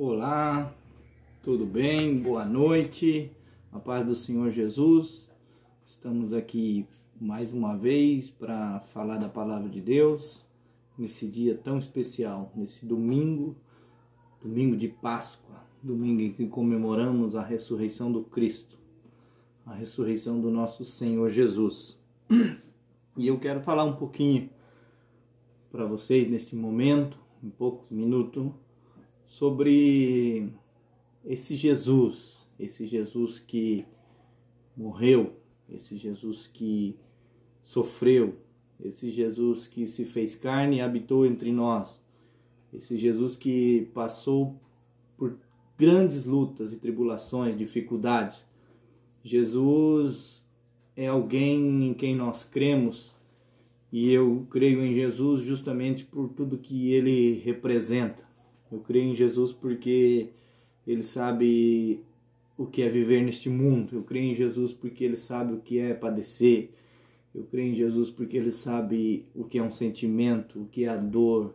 Olá, tudo bem? Boa noite, a paz do Senhor Jesus. Estamos aqui mais uma vez para falar da Palavra de Deus, nesse dia tão especial, nesse domingo de Páscoa, domingo em que comemoramos a ressurreição do Cristo, a ressurreição do nosso Senhor Jesus. E eu quero falar um pouquinho para vocês neste momento, em poucos minutos, sobre esse Jesus que morreu, esse Jesus que sofreu, esse Jesus que se fez carne e habitou entre nós, esse Jesus que passou por grandes lutas e tribulações, dificuldades. Jesus é alguém em quem nós cremos, e eu creio em Jesus justamente por tudo que ele representa. Eu creio em Jesus porque ele sabe o que é viver neste mundo. Eu creio em Jesus porque ele sabe o que é padecer. Eu creio em Jesus porque ele sabe o que é um sentimento, o que é a dor,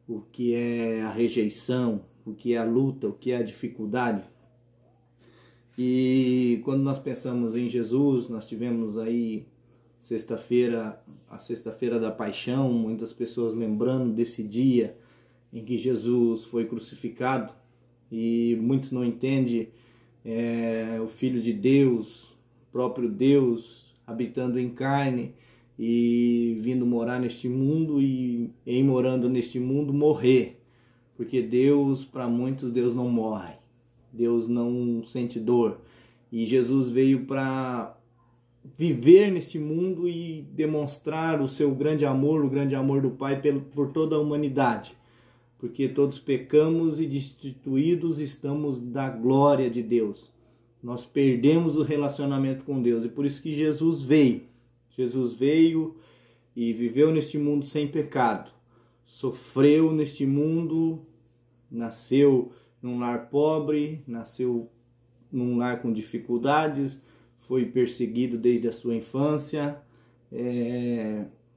o que é a rejeição, o que é a luta, o que é a dificuldade. E quando nós pensamos em Jesus, nós tivemos aí a sexta-feira da Paixão, muitas pessoas lembrando desse dia em que Jesus foi crucificado, e muitos não entendem o Filho de Deus, o próprio Deus, habitando em carne e vindo morar neste mundo, e em morando neste mundo morrer, porque Deus, para muitos, Deus não morre, Deus não sente dor, e Jesus veio para viver neste mundo e demonstrar o seu grande amor, o grande amor do Pai por toda a humanidade. Porque todos pecamos e destituídos estamos da glória de Deus. Nós perdemos o relacionamento com Deus, e por isso que Jesus veio. Jesus veio e viveu neste mundo sem pecado. Sofreu neste mundo, nasceu num lar pobre, nasceu num lar com dificuldades, foi perseguido desde a sua infância,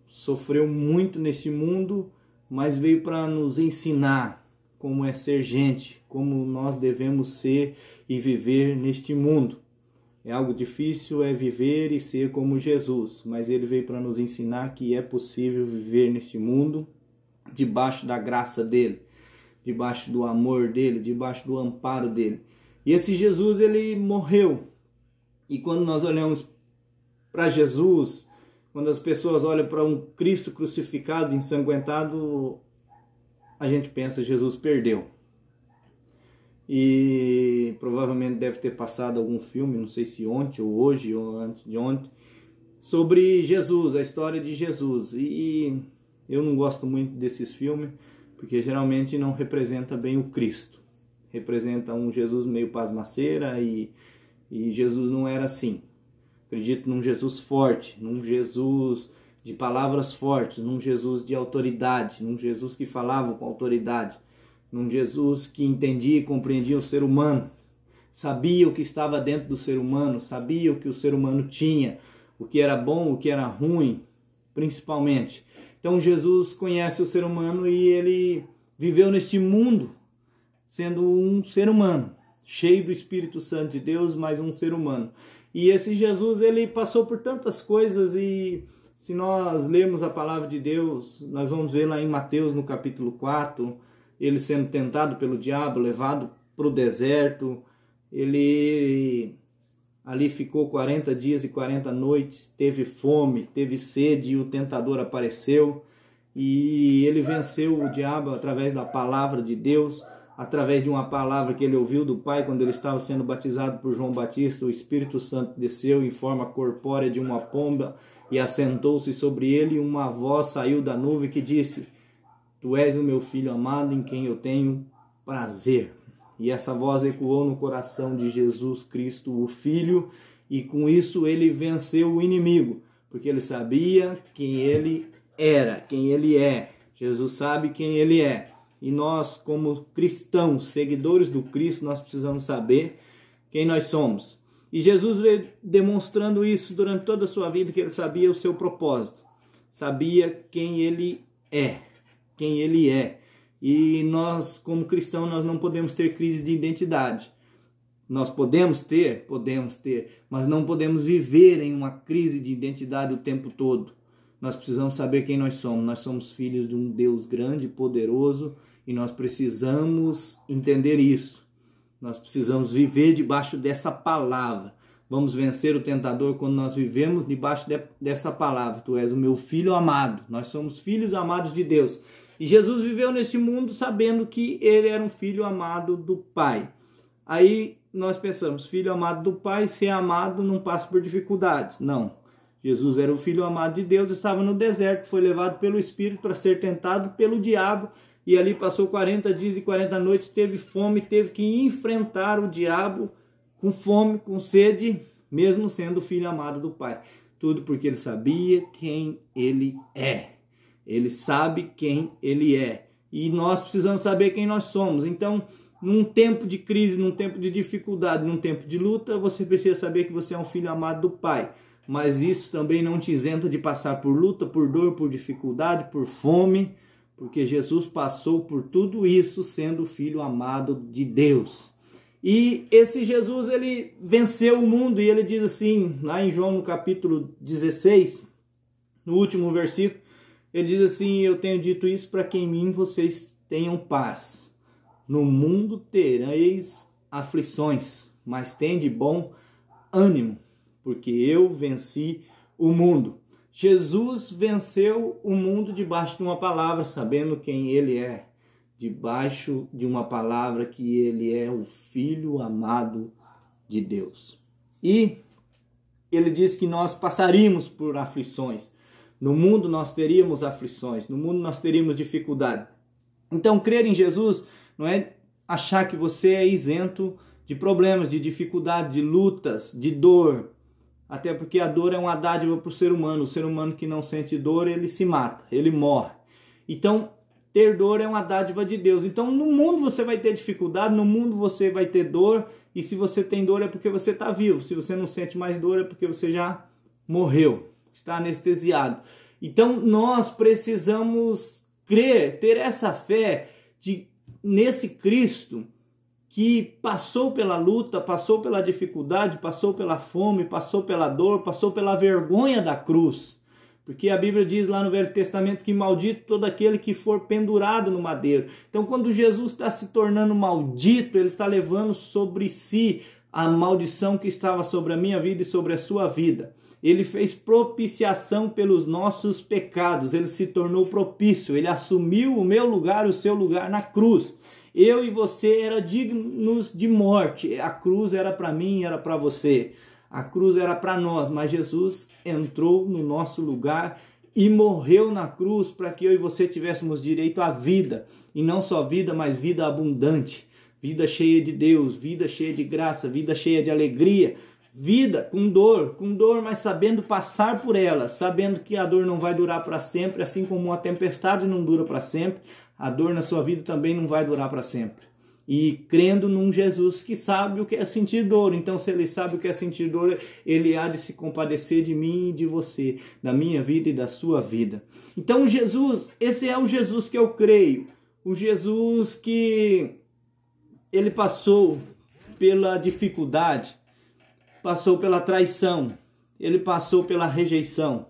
sofreu muito neste mundo, mas veio para nos ensinar como é ser gente, como nós devemos ser e viver neste mundo. É algo difícil, é viver e ser como Jesus, mas ele veio para nos ensinar que é possível viver neste mundo debaixo da graça dele, debaixo do amor dele, debaixo do amparo dele. E esse Jesus, ele morreu. E quando nós olhamos para Jesus, quando as pessoas olham para um Cristo crucificado, ensanguentado, a gente pensa, Jesus perdeu. E provavelmente deve ter passado algum filme, não sei se ontem ou hoje ou antes de ontem, sobre Jesus, a história de Jesus. E eu não gosto muito desses filmes, porque geralmente não representa bem o Cristo. Representa um Jesus meio pasmaceira, e Jesus não era assim. Acredito num Jesus forte, num Jesus de palavras fortes, num Jesus de autoridade, num Jesus que falava com autoridade, num Jesus que entendia e compreendia o ser humano, sabia o que estava dentro do ser humano, sabia o que o ser humano tinha, o que era bom, o que era ruim, principalmente. Então Jesus conhece o ser humano e ele viveu neste mundo sendo um ser humano, cheio do Espírito Santo de Deus, mas um ser humano. E esse Jesus, ele passou por tantas coisas, e se nós lermos a palavra de Deus, nós vamos ver lá em Mateus, no capítulo 4, ele sendo tentado pelo diabo, levado para o deserto. Ele ali ficou 40 dias e 40 noites, teve fome, teve sede, e o tentador apareceu, e ele venceu o diabo através da palavra de Deus, através de uma palavra que ele ouviu do Pai quando ele estava sendo batizado por João Batista. O Espírito Santo desceu em forma corpórea de uma pomba e assentou-se sobre ele, e uma voz saiu da nuvem que disse: Tu és o meu filho amado, em quem eu tenho prazer. E essa voz ecoou no coração de Jesus Cristo, o Filho, e com isso ele venceu o inimigo, porque ele sabia quem ele era, quem ele é. Jesus sabe quem ele é. E nós, como cristãos, seguidores do Cristo, nós precisamos saber quem nós somos. E Jesus veio demonstrando isso durante toda a sua vida, que ele sabia o seu propósito, sabia quem ele é, E nós, como cristãos, nós não podemos ter crise de identidade. Nós podemos ter, mas não podemos viver em uma crise de identidade o tempo todo. Nós precisamos saber quem nós somos. Nós somos filhos de um Deus grande e poderoso e nós precisamos entender isso. Nós precisamos viver debaixo dessa palavra. Vamos vencer o tentador quando nós vivemos debaixo dessa palavra. Tu és o meu filho amado. Nós somos filhos amados de Deus. E Jesus viveu neste mundo sabendo que ele era um filho amado do Pai. Aí nós pensamos, filho amado do Pai, ser amado não passa por dificuldades. Não. Jesus era o filho amado de Deus, estava no deserto, foi levado pelo Espírito para ser tentado pelo diabo. E ali passou 40 dias e 40 noites, teve fome, teve que enfrentar o diabo com fome, com sede, mesmo sendo o filho amado do Pai. Tudo porque ele sabia quem ele é. Ele sabe quem ele é. E nós precisamos saber quem nós somos. Então, num tempo de crise, num tempo de dificuldade, num tempo de luta, você precisa saber que você é um filho amado do Pai. Mas isso também não te isenta de passar por luta, por dor, por dificuldade, por fome, porque Jesus passou por tudo isso sendo o filho amado de Deus. E esse Jesus, ele venceu o mundo, e ele diz assim, lá em João no capítulo 16, no último versículo, ele diz assim, eu tenho dito isso para que em mim vocês tenham paz. No mundo tereis aflições, mas tende bom ânimo, porque eu venci o mundo. Jesus venceu o mundo debaixo de uma palavra, sabendo quem ele é. Debaixo de uma palavra que ele é o Filho amado de Deus. E ele diz que nós passaríamos por aflições. No mundo nós teríamos aflições, no mundo nós teríamos dificuldade. Então, crer em Jesus não é achar que você é isento de problemas, de dificuldade, de lutas, de dor. Até porque a dor é uma dádiva para o ser humano. O ser humano que não sente dor, ele se mata, ele morre. Então, ter dor é uma dádiva de Deus. Então, no mundo você vai ter dificuldade, no mundo você vai ter dor. E se você tem dor é porque você está vivo. Se você não sente mais dor é porque você já morreu, está anestesiado. Então, nós precisamos crer, ter essa fé nesse Cristo que passou pela luta, passou pela dificuldade, passou pela fome, passou pela dor, passou pela vergonha da cruz. Porque a Bíblia diz lá no Velho Testamento que maldito todo aquele que for pendurado no madeiro. Então, quando Jesus está se tornando maldito, ele está levando sobre si a maldição que estava sobre a minha vida e sobre a sua vida. Ele fez propiciação pelos nossos pecados, ele se tornou propício, ele assumiu o meu lugar, o seu lugar na cruz. Eu e você eram dignos de morte, a cruz era para mim, era para você. A cruz era para nós, mas Jesus entrou no nosso lugar e morreu na cruz para que eu e você tivéssemos direito à vida. E não só vida, mas vida abundante. Vida cheia de Deus, vida cheia de graça, vida cheia de alegria. Vida com dor, mas sabendo passar por ela. Sabendo que a dor não vai durar para sempre, assim como uma tempestade não dura para sempre. A dor na sua vida também não vai durar para sempre. E crendo num Jesus que sabe o que é sentir dor. Então, se ele sabe o que é sentir dor, ele há de se compadecer de mim e de você, da minha vida e da sua vida. Então, Jesus, esse é o Jesus que eu creio. O Jesus que ele passou pela dificuldade, passou pela traição, ele passou pela rejeição,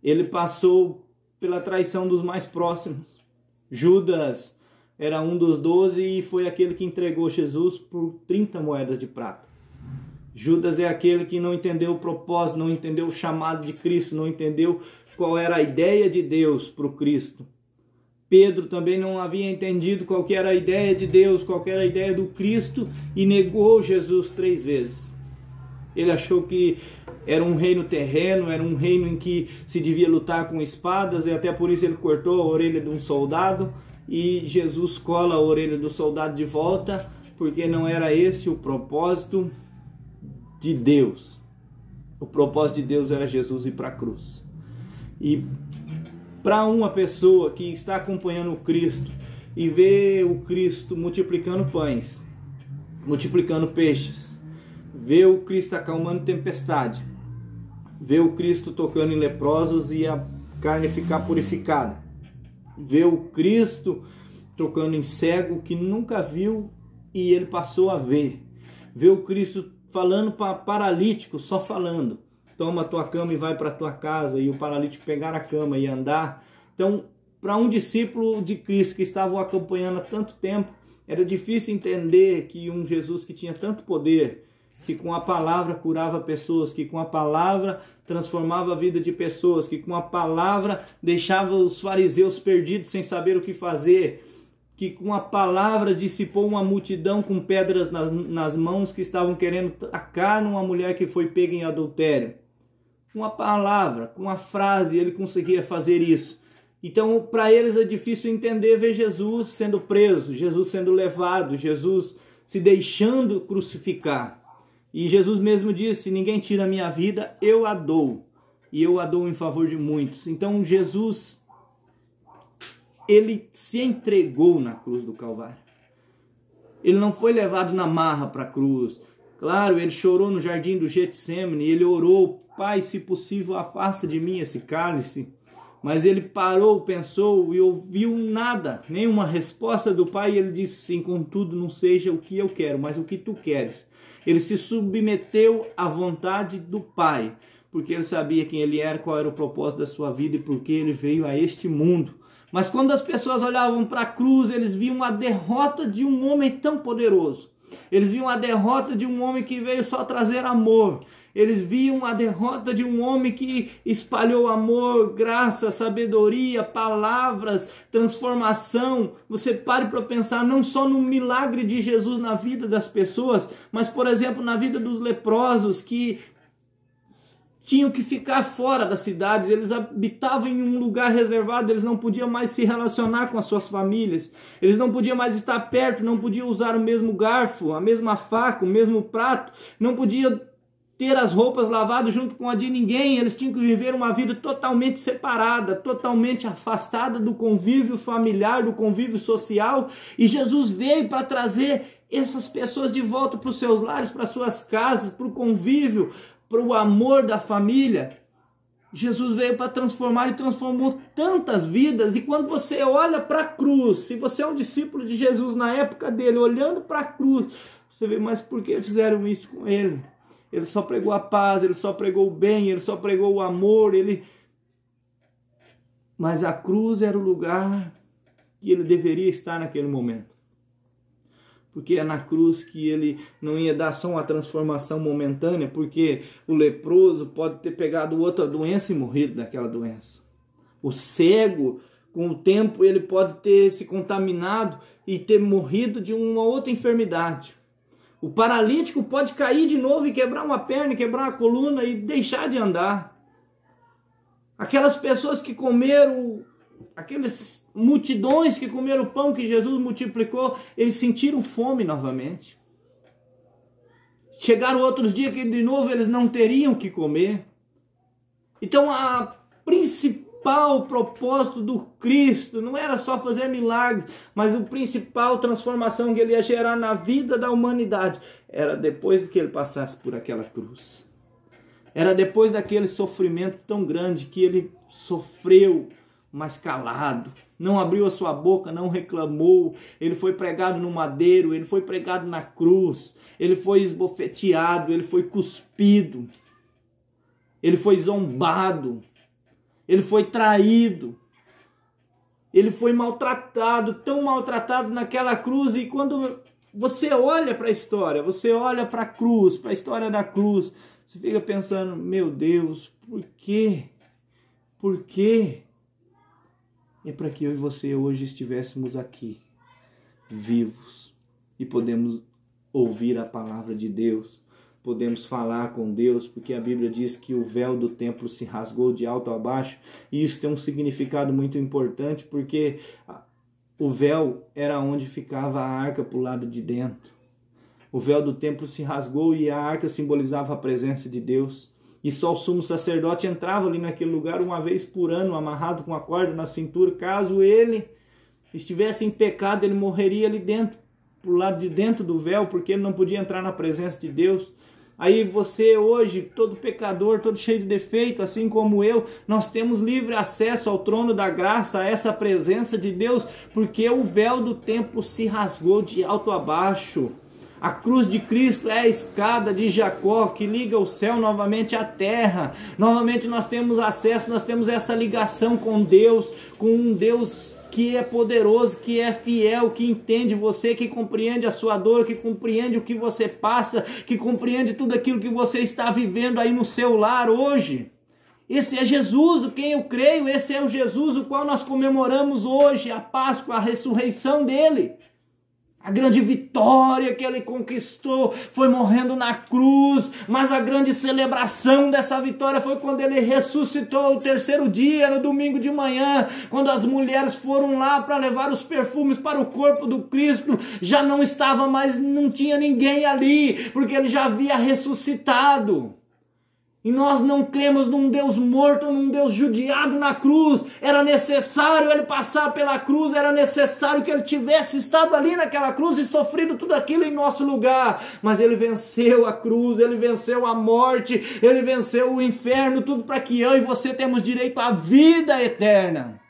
ele passou pela traição dos mais próximos. Judas era um dos 12 e foi aquele que entregou Jesus por 30 moedas de prata. Judas é aquele que não entendeu o propósito, não entendeu o chamado de Cristo, não entendeu qual era a ideia de Deus para o Cristo. Pedro também não havia entendido qual que era a ideia de Deus, qual que era a ideia do Cristo e negou Jesus 3 vezes. Ele achou que era um reino terreno, era um reino em que se devia lutar com espadas, e até por isso ele cortou a orelha de um soldado, e Jesus cola a orelha do soldado de volta, porque não era esse o propósito de Deus. O propósito de Deus era Jesus ir para a cruz. E para uma pessoa que está acompanhando o Cristo e vê o Cristo multiplicando pães, multiplicando peixes, vê o Cristo acalmando tempestade, vê o Cristo tocando em leprosos e a carne ficar purificada, vê o Cristo trocando em cego que nunca viu e ele passou a ver. Vê o Cristo falando para paralítico, só falando. Toma a tua cama e vai para a tua casa. E o paralítico pegar a cama e andar. Então, para um discípulo de Cristo que estava o acompanhando há tanto tempo, era difícil entender que um Jesus que tinha tanto poder, que com a palavra curava pessoas, que com a palavra transformava a vida de pessoas, que com a palavra deixava os fariseus perdidos sem saber o que fazer, que com a palavra dissipou uma multidão com pedras nas mãos que estavam querendo tacar numa mulher que foi pega em adultério. Com a palavra, com a frase, ele conseguia fazer isso. Então, para eles é difícil entender ver Jesus sendo preso, Jesus sendo levado, Jesus se deixando crucificar. E Jesus mesmo disse: ninguém tira a minha vida, eu a dou. E eu a dou em favor de muitos. Então Jesus, ele se entregou na cruz do Calvário. Ele não foi levado na marra para a cruz. Claro, ele chorou no jardim do Getsemane, ele orou: Pai, se possível, afasta de mim esse cálice. Mas ele parou, pensou e ouviu nada, nenhuma resposta do Pai. E ele disse assim: contudo, não seja o que eu quero, mas o que tu queres. Ele se submeteu à vontade do Pai, porque ele sabia quem ele era, qual era o propósito da sua vida e por que ele veio a este mundo. Mas quando as pessoas olhavam para a cruz, eles viam a derrota de um homem tão poderoso. Eles viam a derrota de um homem que veio só trazer amor. Eles viam a derrota de um homem que espalhou amor, graça, sabedoria, palavras, transformação. Você pare para pensar não só no milagre de Jesus na vida das pessoas, mas, por exemplo, na vida dos leprosos que tinham que ficar fora das cidades. Eles habitavam em um lugar reservado, eles não podiam mais se relacionar com as suas famílias, eles não podiam mais estar perto, não podiam usar o mesmo garfo, a mesma faca, o mesmo prato, não podiam ter as roupas lavadas junto com a de ninguém. Eles tinham que viver uma vida totalmente separada, totalmente afastada do convívio familiar, do convívio social. E Jesus veio para trazer essas pessoas de volta para os seus lares, para as suas casas, para o convívio, para o amor da família. Jesus veio para transformar e transformou tantas vidas. E quando você olha para a cruz, se você é um discípulo de Jesus na época dele, olhando para a cruz, você vê: mas por que fizeram isso com ele? Ele só pregou a paz, ele só pregou o bem, ele só pregou o amor, Mas a cruz era o lugar que ele deveria estar naquele momento. Porque é na cruz que ele não ia dar só uma transformação momentânea, porque o leproso pode ter pegado outra doença e morrido daquela doença. O cego, com o tempo, ele pode ter se contaminado e ter morrido de uma outra enfermidade. O paralítico pode cair de novo e quebrar uma perna, quebrar uma coluna e deixar de andar. Aquelas pessoas que comeram, aquelas multidões que comeram o pão que Jesus multiplicou, eles sentiram fome novamente. Chegaram outros dias que de novo eles não teriam que comer. Então a principal propósito do Cristo não era só fazer milagres, mas a principal transformação que ele ia gerar na vida da humanidade era depois que ele passasse por aquela cruz. Era depois daquele sofrimento tão grande que ele sofreu, mas calado, não abriu a sua boca, não reclamou. Ele foi pregado no madeiro, ele foi pregado na cruz, ele foi esbofeteado, ele foi cuspido, ele foi zombado, ele foi traído, ele foi maltratado, tão maltratado naquela cruz. E quando você olha para a história, você olha para a cruz, para a história da cruz, você fica pensando: meu Deus, por quê? Por quê? É para que eu e você hoje estivéssemos aqui, vivos, e podemos ouvir a palavra de Deus, podemos falar com Deus, porque a Bíblia diz que o véu do templo se rasgou de alto a baixo, e isso tem um significado muito importante, porque o véu era onde ficava a arca para o lado de dentro. O véu do templo se rasgou e a arca simbolizava a presença de Deus. E só o sumo sacerdote entrava ali naquele lugar uma vez por ano, amarrado com a corda na cintura. Caso ele estivesse em pecado, ele morreria ali dentro, pro lado de dentro do véu, porque ele não podia entrar na presença de Deus. Aí você hoje, todo pecador, todo cheio de defeito, assim como eu, nós temos livre acesso ao trono da graça, a essa presença de Deus, porque o véu do templo se rasgou de alto a baixo. A cruz de Cristo é a escada de Jacó que liga o céu novamente à terra. Novamente nós temos acesso, nós temos essa ligação com Deus, com um Deus que é poderoso, que é fiel, que entende você, que compreende a sua dor, que compreende o que você passa, que compreende tudo aquilo que você está vivendo aí no seu lar hoje. Esse é Jesus, quem eu creio, esse é o Jesus o qual nós comemoramos hoje, a Páscoa, a ressurreição dele. A grande vitória que ele conquistou foi morrendo na cruz, mas a grande celebração dessa vitória foi quando ele ressuscitou o terceiro dia, no domingo de manhã, quando as mulheres foram lá para levar os perfumes para o corpo do Cristo. Já não estava mais, não tinha ninguém ali, porque ele já havia ressuscitado. E nós não cremos num Deus morto, num Deus judiado na cruz. Era necessário ele passar pela cruz, era necessário que ele tivesse estado ali naquela cruz e sofrido tudo aquilo em nosso lugar. Mas ele venceu a cruz, ele venceu a morte, ele venceu o inferno, tudo para que eu e você temos direito à vida eterna.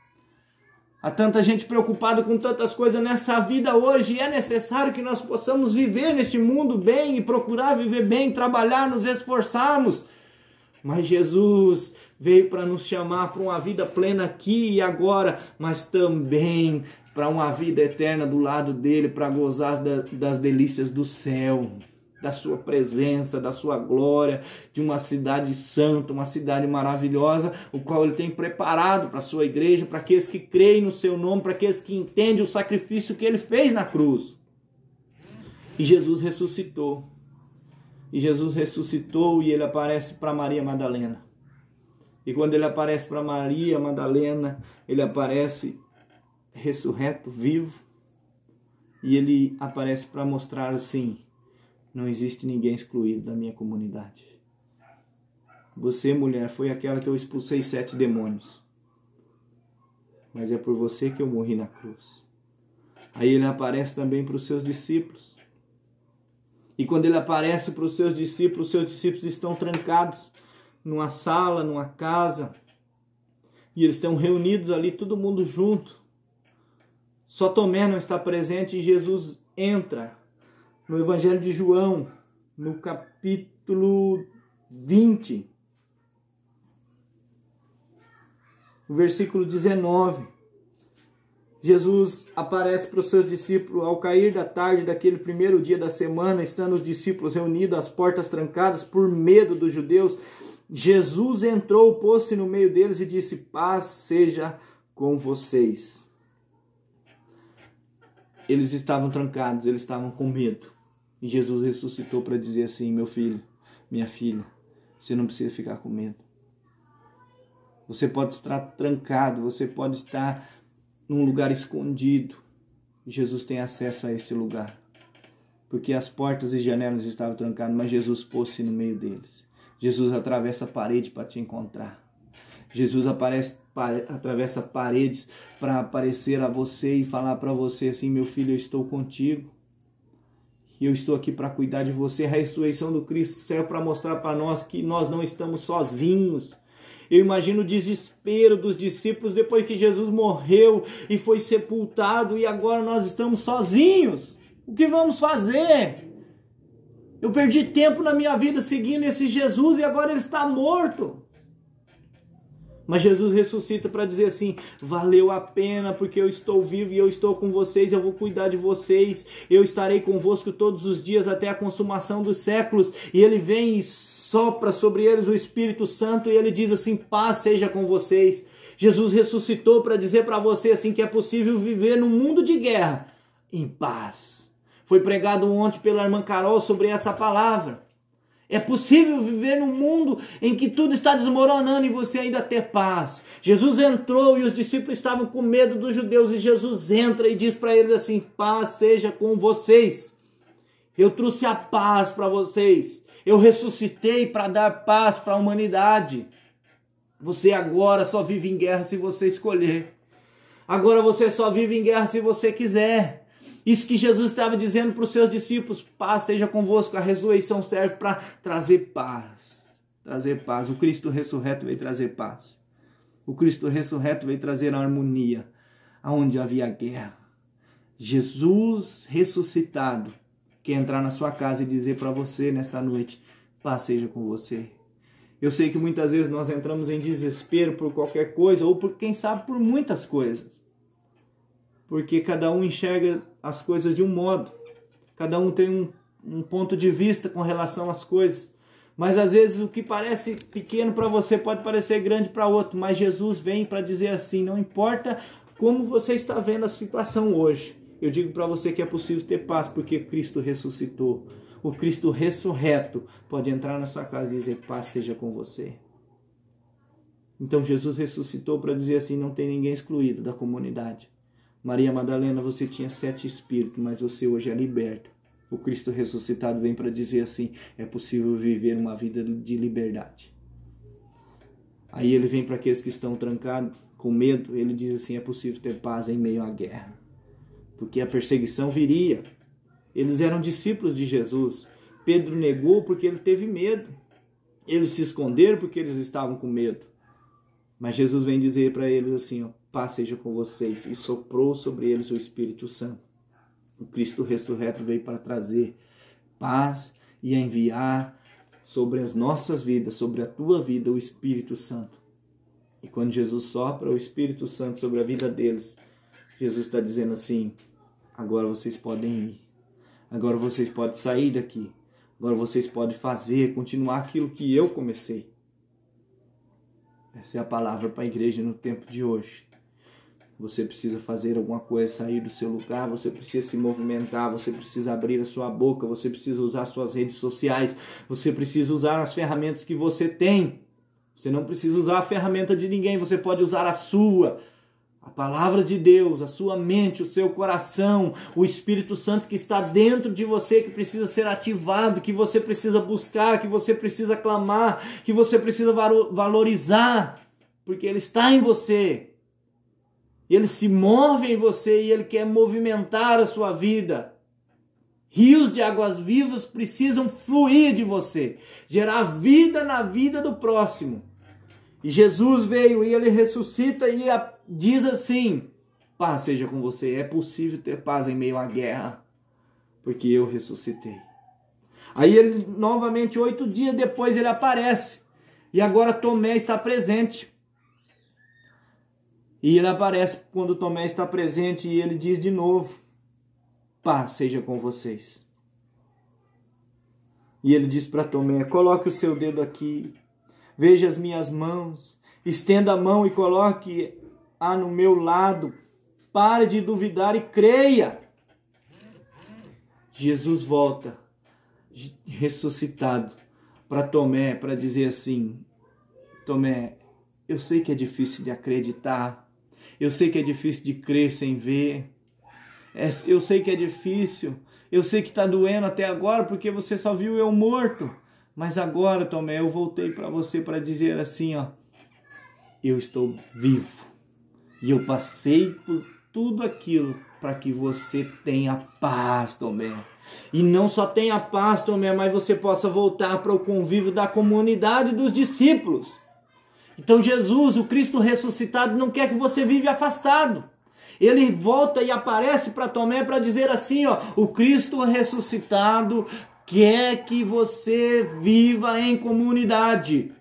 Há tanta gente preocupada com tantas coisas nessa vida hoje, e é necessário que nós possamos viver neste mundo bem e procurar viver bem, trabalhar, nos esforçarmos. Mas Jesus veio para nos chamar para uma vida plena aqui e agora, mas também para uma vida eterna do lado dele, para gozar das delícias do céu, da sua presença, da sua glória, de uma cidade santa, uma cidade maravilhosa, o qual ele tem preparado para a sua igreja, para aqueles que creem no seu nome, para aqueles que entendem o sacrifício que ele fez na cruz. E Jesus ressuscitou. E Jesus ressuscitou e ele aparece para Maria Madalena. E quando ele aparece para Maria Madalena, ele aparece ressurreto, vivo. E ele aparece para mostrar assim: não existe ninguém excluído da minha comunidade. Você, mulher, foi aquela que eu expulsei 7 demônios. Mas é por você que eu morri na cruz. Aí ele aparece também para os seus discípulos. E quando ele aparece para os seus discípulos estão trancados numa sala, numa casa. E eles estão reunidos ali, todo mundo junto. Só Tomé não está presente e Jesus entra no Evangelho de João, no capítulo 20, no versículo 19. Jesus aparece para os seus discípulos ao cair da tarde daquele primeiro dia da semana, estando os discípulos reunidos, as portas trancadas por medo dos judeus. Jesus entrou, pôs-se no meio deles e disse: paz seja com vocês. Eles estavam trancados, eles estavam com medo. E Jesus ressuscitou para dizer assim: meu filho, minha filha, você não precisa ficar com medo. Você pode estar trancado, você pode estar num lugar escondido. Jesus tem acesso a esse lugar. Porque as portas e janelas estavam trancadas, mas Jesus pôs-se no meio deles. Jesus atravessa a parede para te encontrar. Jesus atravessa paredes para aparecer a você e falar para você assim: meu filho, eu estou contigo. E eu estou aqui para cuidar de você. A ressurreição do Cristo serve para mostrar para nós que nós não estamos sozinhos. Eu imagino o desespero dos discípulos depois que Jesus morreu e foi sepultado e agora nós estamos sozinhos. O que vamos fazer? Eu perdi tempo na minha vida seguindo esse Jesus e agora ele está morto. Mas Jesus ressuscita para dizer assim: valeu a pena porque eu estou vivo e eu estou com vocês, eu vou cuidar de vocês, eu estarei convosco todos os dias até a consumação dos séculos. E ele vem e sopra sobre eles o Espírito Santo e ele diz assim: paz seja com vocês. Jesus ressuscitou para dizer para você assim que é possível viver num mundo de guerra em paz. Foi pregado ontem pela irmã Carol sobre essa palavra. É possível viver num mundo em que tudo está desmoronando e você ainda ter paz. Jesus entrou e os discípulos estavam com medo dos judeus e Jesus entra e diz para eles assim: paz seja com vocês. Eu trouxe a paz para vocês. Eu ressuscitei para dar paz para a humanidade. Você agora só vive em guerra se você escolher. Agora você só vive em guerra se você quiser. Isso que Jesus estava dizendo para os seus discípulos: paz seja convosco. A ressurreição serve para trazer paz. Trazer paz. O Cristo ressurreto veio trazer paz. O Cristo ressurreto veio trazer harmonia aonde havia guerra. Jesus ressuscitado quer entrar na sua casa e dizer para você nesta noite: paz seja com você. Eu sei que muitas vezes nós entramos em desespero por qualquer coisa, ou por, quem sabe, por muitas coisas. Porque cada um enxerga as coisas de um modo. Cada um tem um ponto de vista com relação às coisas. Mas às vezes o que parece pequeno para você pode parecer grande para outro. Mas Jesus vem para dizer assim: não importa como você está vendo a situação hoje, eu digo para você que é possível ter paz, porque Cristo ressuscitou. O Cristo ressurreto pode entrar na sua casa e dizer: paz seja com você. Então Jesus ressuscitou para dizer assim: não tem ninguém excluído da comunidade. Maria Madalena, você tinha 7 espíritos, mas você hoje é liberta. O Cristo ressuscitado vem para dizer assim: é possível viver uma vida de liberdade. Aí ele vem para aqueles que estão trancados, com medo, ele diz assim: é possível ter paz em meio à guerra. Porque a perseguição viria. Eles eram discípulos de Jesus. Pedro negou porque ele teve medo. Eles se esconderam porque eles estavam com medo. Mas Jesus vem dizer para eles assim: ó, paz seja com vocês. E soprou sobre eles o Espírito Santo. O Cristo ressurreto veio para trazer paz e enviar sobre as nossas vidas, sobre a tua vida, o Espírito Santo. E quando Jesus sopra o Espírito Santo sobre a vida deles, Jesus está dizendo assim: agora vocês podem ir. Agora vocês podem sair daqui. Agora vocês podem fazer, continuar aquilo que eu comecei. Essa é a palavra para a igreja no tempo de hoje. Você precisa fazer alguma coisa, sair do seu lugar, você precisa se movimentar, você precisa abrir a sua boca, você precisa usar suas redes sociais, você precisa usar as ferramentas que você tem. Você não precisa usar a ferramenta de ninguém, você pode usar a sua. A palavra de Deus, a sua mente, o seu coração, o Espírito Santo que está dentro de você, que precisa ser ativado, que você precisa buscar, que você precisa clamar, que você precisa valorizar, porque Ele está em você. Ele se move em você e Ele quer movimentar a sua vida. Rios de águas vivas precisam fluir de você, gerar vida na vida do próximo. E Jesus veio e Ele ressuscita e diz assim: paz seja com você. É possível ter paz em meio à guerra, porque eu ressuscitei. Aí Ele novamente, 8 dias depois, Ele aparece. E agora Tomé está presente. E Ele aparece quando Tomé está presente e Ele diz de novo: paz seja com vocês. E Ele diz para Tomé: coloque o seu dedo aqui. Veja as minhas mãos, estenda a mão e coloque-a no meu lado. Pare de duvidar e creia. Jesus volta, ressuscitado, para Tomé, para dizer assim: Tomé, eu sei que é difícil de acreditar, eu sei que é difícil de crer sem ver, eu sei que é difícil, eu sei que está doendo até agora porque você só viu eu morto. Mas agora, Tomé, eu voltei para você para dizer assim, ó: eu estou vivo. E eu passei por tudo aquilo para que você tenha paz, Tomé. E não só tenha paz, Tomé, mas você possa voltar para o convívio da comunidade dos discípulos. Então Jesus, o Cristo ressuscitado, não quer que você vive afastado. Ele volta e aparece para Tomé para dizer assim, ó: o Cristo ressuscitado quer que você viva em comunidade.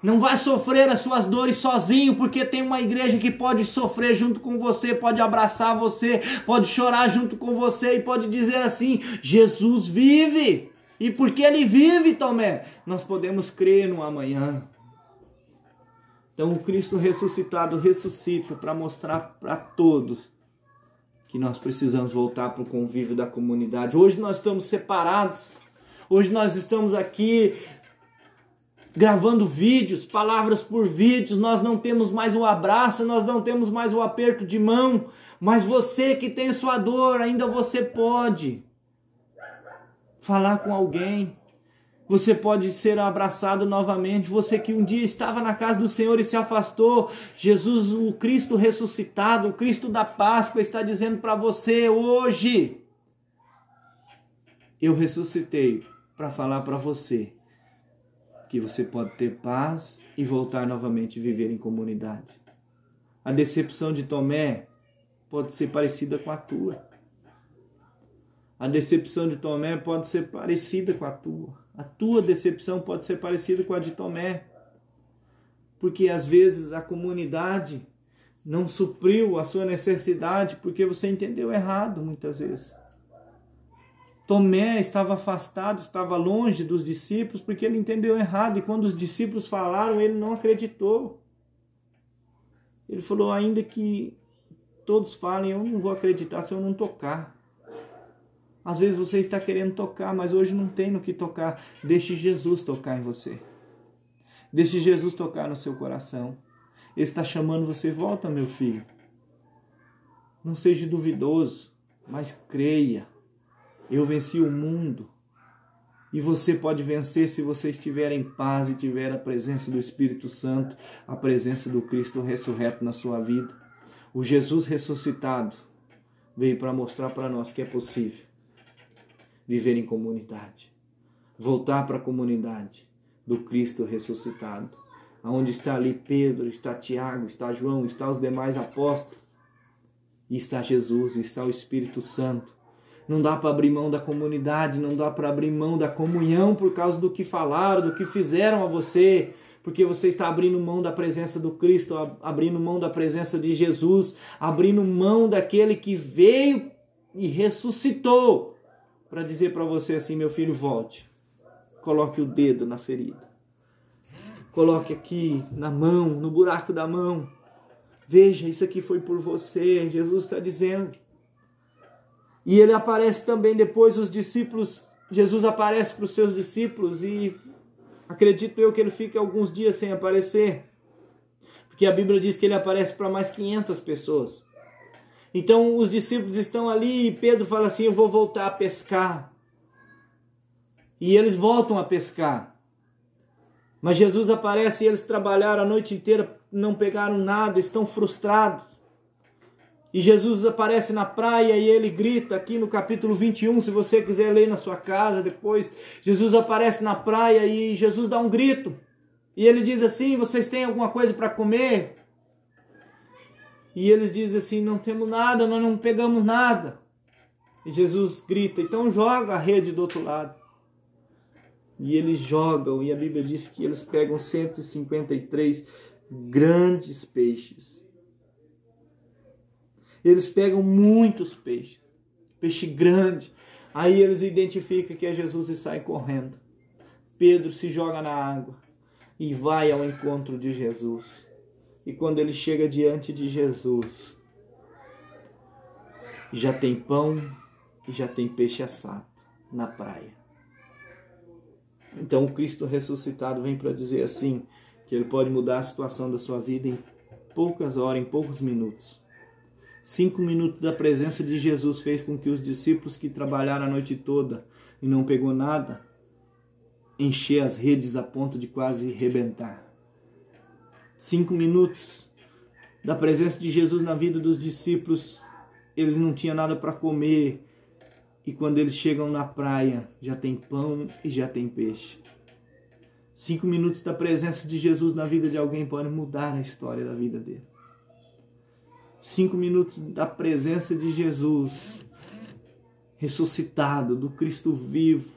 Não vai sofrer as suas dores sozinho, porque tem uma igreja que pode sofrer junto com você, pode abraçar você, pode chorar junto com você e pode dizer assim: Jesus vive. E porque Ele vive, Tomé, nós podemos crer no amanhã. Então o Cristo ressuscitado ressuscita para mostrar para todos que nós precisamos voltar para o convívio da comunidade. Hoje nós estamos separados. Hoje nós estamos aqui gravando vídeos, palavras por vídeos. Nós não temos mais o abraço, nós não temos mais o aperto de mão. Mas você que tem sua dor, ainda você pode falar com alguém. Você pode ser abraçado novamente. Você que um dia estava na casa do Senhor e se afastou. Jesus, o Cristo ressuscitado, o Cristo da Páscoa, está dizendo para você hoje: eu ressuscitei para falar para você que você pode ter paz e voltar novamente a viver em comunidade. A decepção de Tomé pode ser parecida com a tua. A decepção de Tomé pode ser parecida com a tua. A tua decepção pode ser parecida com a de Tomé. Porque às vezes a comunidade não supriu a sua necessidade porque você entendeu errado muitas vezes. Tomé estava afastado, estava longe dos discípulos porque ele entendeu errado. E quando os discípulos falaram, ele não acreditou. Ele falou: ainda que todos falem, eu não vou acreditar se eu não tocar. Às vezes você está querendo tocar, mas hoje não tem no que tocar. Deixe Jesus tocar em você. Deixe Jesus tocar no seu coração. Ele está chamando você: volta, meu filho. Não seja duvidoso, mas creia. Eu venci o mundo. E você pode vencer se você estiver em paz e tiver a presença do Espírito Santo, a presença do Cristo ressurreto na sua vida. O Jesus ressuscitado veio para mostrar para nós que é possível viver em comunidade. Voltar para a comunidade do Cristo ressuscitado. Onde está ali Pedro, está Tiago, está João, está os demais apóstolos. E está Jesus, e está o Espírito Santo. Não dá para abrir mão da comunidade, não dá para abrir mão da comunhão por causa do que falaram, do que fizeram a você, porque você está abrindo mão da presença do Cristo, abrindo mão da presença de Jesus, abrindo mão daquele que veio e ressuscitou para dizer para você assim: meu filho, volte, coloque o dedo na ferida, coloque aqui na mão, no buraco da mão, veja, isso aqui foi por você. Jesus está dizendo. E ele aparece também depois, os discípulos, Jesus aparece para os seus discípulos e acredito eu que ele fica alguns dias sem aparecer, porque a Bíblia diz que ele aparece para mais 500 pessoas. Então os discípulos estão ali e Pedro fala assim: eu vou voltar a pescar. E eles voltam a pescar. Mas Jesus aparece e eles trabalharam a noite inteira, não pegaram nada, estão frustrados. E Jesus aparece na praia e ele grita aqui no capítulo 21, se você quiser ler na sua casa depois. Jesus aparece na praia e Jesus dá um grito. E ele diz assim: vocês têm alguma coisa para comer? E eles dizem assim: não temos nada, nós não pegamos nada. E Jesus grita: então joga a rede do outro lado. E eles jogam, e a Bíblia diz que eles pegam 153 grandes peixes. Eles pegam muitos peixes, peixe grande. Aí eles identificam que é Jesus e saem correndo. Pedro se joga na água e vai ao encontro de Jesus. E quando ele chega diante de Jesus, já tem pão e já tem peixe assado na praia. Então o Cristo ressuscitado vem para dizer assim, que ele pode mudar a situação da sua vida em poucas horas, em poucos minutos. 5 minutos da presença de Jesus fez com que os discípulos que trabalharam a noite toda e não pegou nada, encher as redes a ponto de quase rebentar. 5 minutos da presença de Jesus na vida dos discípulos, eles não tinham nada para comer. E quando eles chegam na praia, já tem pão e já tem peixe. 5 minutos da presença de Jesus na vida de alguém pode mudar a história da vida dele. 5 minutos da presença de Jesus ressuscitado, do Cristo vivo,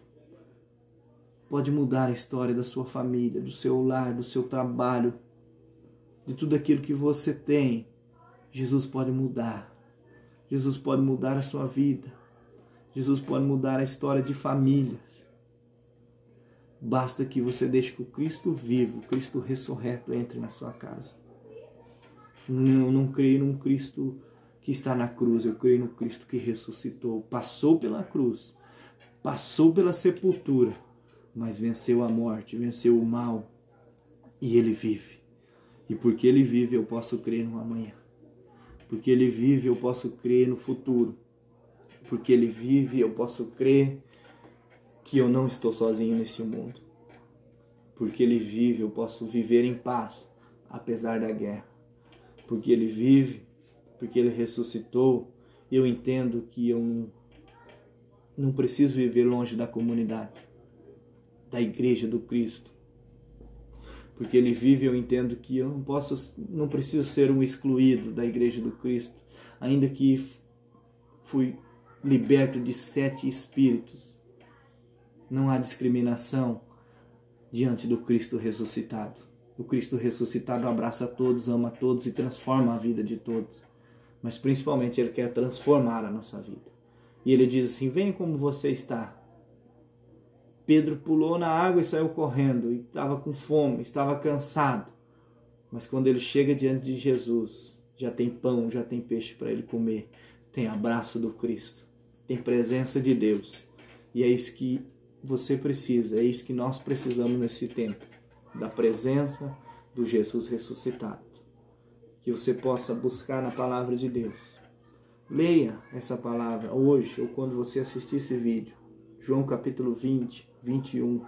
pode mudar a história da sua família, do seu lar, do seu trabalho, de tudo aquilo que você tem. Jesus pode mudar. Jesus pode mudar a sua vida. Jesus pode mudar a história de famílias. Basta que você deixe que o Cristo vivo, o Cristo ressurreto entre na sua casa. Eu não creio num Cristo que está na cruz, eu creio no Cristo que ressuscitou, passou pela cruz, passou pela sepultura, mas venceu a morte, venceu o mal, e ele vive. E porque ele vive, eu posso crer no amanhã. Porque ele vive, eu posso crer no futuro. Porque ele vive, eu posso crer que eu não estou sozinho neste mundo. Porque Ele vive, eu posso viver em paz, apesar da guerra. Porque Ele vive, porque Ele ressuscitou, eu entendo que eu não preciso viver longe da comunidade, da igreja do Cristo. Porque Ele vive, eu entendo que eu não preciso ser um excluído da igreja do Cristo, ainda que fui liberto de 7 espíritos. Não há discriminação diante do Cristo ressuscitado. O Cristo ressuscitado abraça todos, ama todos e transforma a vida de todos. Mas principalmente Ele quer transformar a nossa vida. E Ele diz assim: venha como você está. Pedro pulou na água e saiu correndo. E estava com fome, estava cansado. Mas quando ele chega diante de Jesus, já tem pão, já tem peixe para ele comer. Tem abraço do Cristo. Tem presença de Deus. E é isso que você precisa, é isso que nós precisamos nesse tempo. Da presença do Jesus ressuscitado. Que você possa buscar na palavra de Deus. Leia essa palavra hoje ou quando você assistir esse vídeo. João capítulo 20, 21.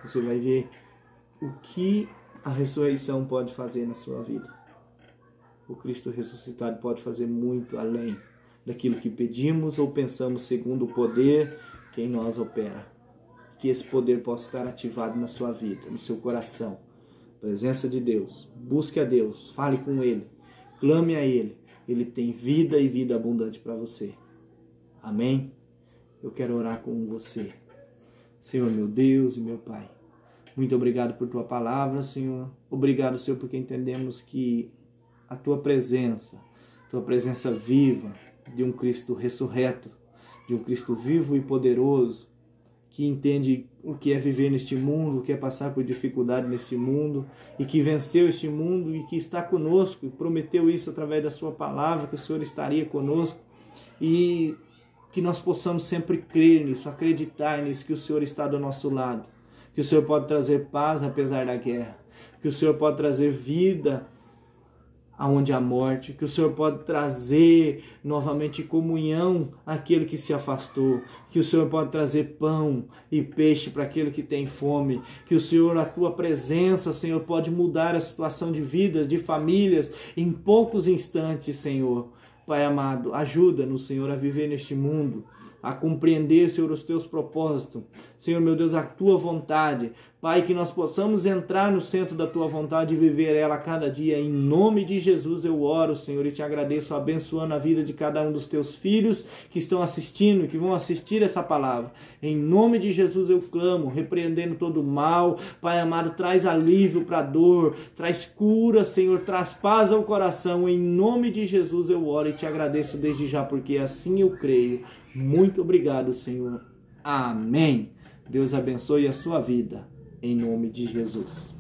Você vai ver o que a ressurreição pode fazer na sua vida. O Cristo ressuscitado pode fazer muito além daquilo que pedimos ou pensamos, segundo o poder que em nós opera. Que esse poder possa estar ativado na sua vida, no seu coração. Presença de Deus. Busque a Deus, fale com Ele, clame a Ele. Ele tem vida e vida abundante para você. Amém? Eu quero orar com você. Senhor, meu Deus e meu Pai, muito obrigado por Tua palavra, Senhor. Obrigado, Senhor, porque entendemos que a Tua presença viva de um Cristo ressurreto, de um Cristo vivo e poderoso, que entende o que é viver neste mundo, o que é passar por dificuldade neste mundo, e que venceu este mundo e que está conosco, e prometeu isso através da Sua palavra, que o Senhor estaria conosco, e que nós possamos sempre crer nisso, acreditar nisso, que o Senhor está do nosso lado, que o Senhor pode trazer paz apesar da guerra, que o Senhor pode trazer vida aonde há morte, que o Senhor pode trazer novamente comunhão àquele que se afastou, que o Senhor pode trazer pão e peixe para aquele que tem fome, que o Senhor, a Tua presença, Senhor, pode mudar a situação de vidas, de famílias, em poucos instantes, Senhor. Pai amado, ajuda-nos, Senhor, a viver neste mundo, a compreender, Senhor, os Teus propósitos, Senhor, meu Deus, a Tua vontade. Pai, que nós possamos entrar no centro da Tua vontade e viver ela a cada dia. Em nome de Jesus eu oro, Senhor, e Te agradeço, abençoando a vida de cada um dos Teus filhos que estão assistindo e que vão assistir essa palavra. Em nome de Jesus eu clamo, repreendendo todo o mal. Pai amado, traz alívio para a dor, traz cura, Senhor, traz paz ao coração. Em nome de Jesus eu oro e Te agradeço desde já, porque assim eu creio. Muito obrigado, Senhor. Amém. Deus abençoe a sua vida. Em nome de Jesus.